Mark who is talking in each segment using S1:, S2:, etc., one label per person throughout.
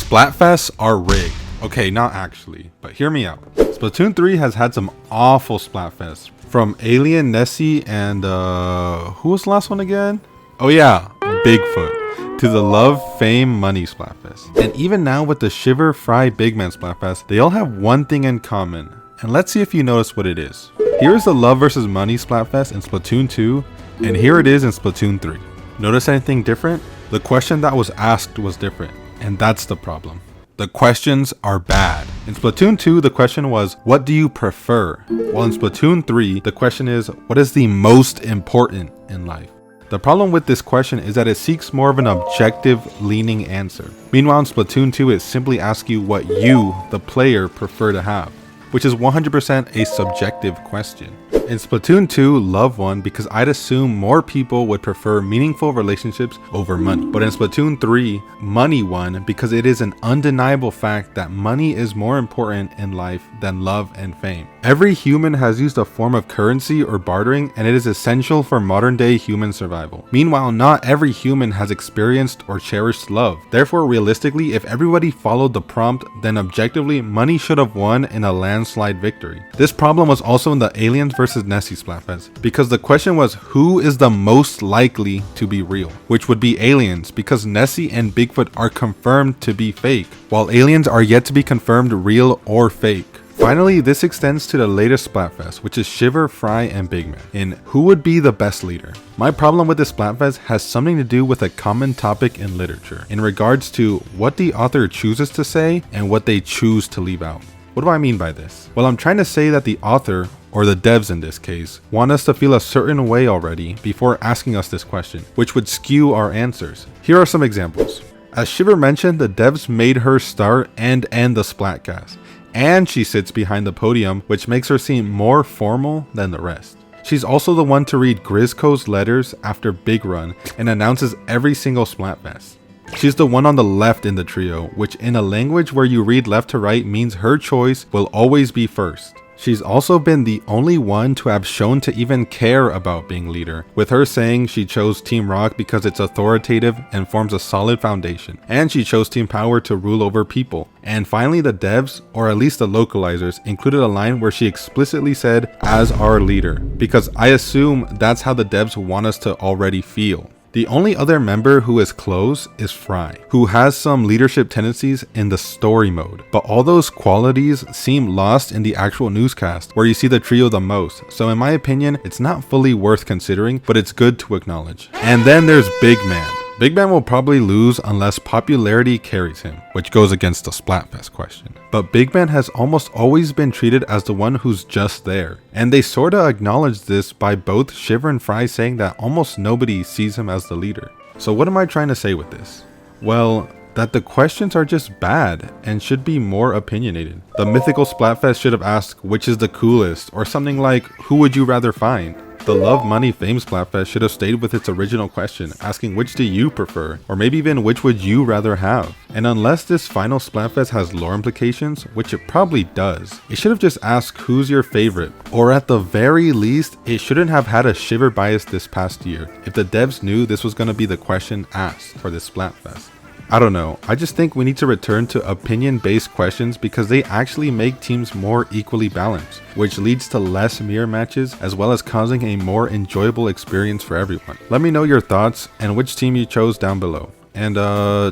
S1: Splatfests are rigged. Okay, not actually, but hear me out. Splatoon 3 has had some awful Splatfests. From Alien, Nessie, and who was the last one again? Oh yeah, Bigfoot. To the Love, Fame, Money Splatfest. And even now with the Shiver, Fry, Big Man Splatfest, they all have one thing in common. And let's see if you notice what it is. Here is the Love vs Money Splatfest in Splatoon 2, and here it is in Splatoon 3. Notice anything different? The question that was asked was different, and that's the problem. The questions are bad. In Splatoon 2, the question was, what do you prefer? While in Splatoon 3, the question is, what is the most important in life? The problem with this question is that it seeks more of an objective leaning answer. Meanwhile, in Splatoon 2, it simply asks you what you, the player, prefer to have, which is 100% a subjective question. In Splatoon 2, Love won because I'd assume more people would prefer meaningful relationships over money. But in Splatoon 3, Money won because it is an undeniable fact that money is more important in life than love and fame. Every human has used a form of currency or bartering, and it is essential for modern day human survival. Meanwhile, not every human has experienced or cherished love. Therefore, realistically, if everybody followed the prompt, then objectively, money should have won in a landslide victory. This problem was also in the Aliens vs Nessie Splatfest, because the question was who is the most likely to be real, which would be aliens, because Nessie and Bigfoot are confirmed to be fake, while aliens are yet to be confirmed real or fake. Finally, this extends to the latest Splatfest, which is Shiver, Fry, and Big Man, in who would be the best leader. My problem with this Splatfest has something to do with a common topic in literature, in regards to what the author chooses to say and what they choose to leave out. What do I mean by this? Well, I'm trying to say that the author, or the devs in this case, want us to feel a certain way already before asking us this question, which would skew our answers. Here are some examples. As Shiver mentioned, the devs made her start and end the Splatcast, and she sits behind the podium, which makes her seem more formal than the rest. She's also the one to read Grizzco's letters after Big Run and announces every single Splatfest. She's the one on the left in the trio, which in a language where you read left to right means her choice will always be first. She's also been the only one to have shown to even care about being leader, with her saying she chose Team Rock because it's authoritative and forms a solid foundation, and she chose Team Power to rule over people. And finally, the devs, or at least the localizers, included a line where she explicitly said, "as our leader," because I assume that's how the devs want us to already feel. The only other member who is close is Fry, who has some leadership tendencies in the story mode, but all those qualities seem lost in the actual newscast, where you see the trio the most, so in my opinion, it's not fully worth considering, but it's good to acknowledge. And then there's Big Man. Big Man will probably lose unless popularity carries him, which goes against the Splatfest question. But Big Man has almost always been treated as the one who's just there. And they sorta acknowledge this by both Shiver and Fry saying that almost nobody sees him as the leader. So what am I trying to say with this? Well, that the questions are just bad and should be more opinionated. The mythical Splatfest should have asked which is the coolest, or something like who would you rather find? The Love, Money, Fame Splatfest should have stayed with its original question, asking which do you prefer, or maybe even which would you rather have. And unless this final Splatfest has lore implications, which it probably does, it should have just asked who's your favorite, or at the very least, it shouldn't have had a Shiver bias this past year, if the devs knew this was going to be the question asked for this Splatfest. I don't know, I just think we need to return to opinion-based questions because they actually make teams more equally balanced, which leads to less mirror matches as well as causing a more enjoyable experience for everyone. Let me know your thoughts and which team you chose down below. And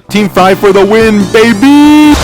S1: Team 5 for the win, baby!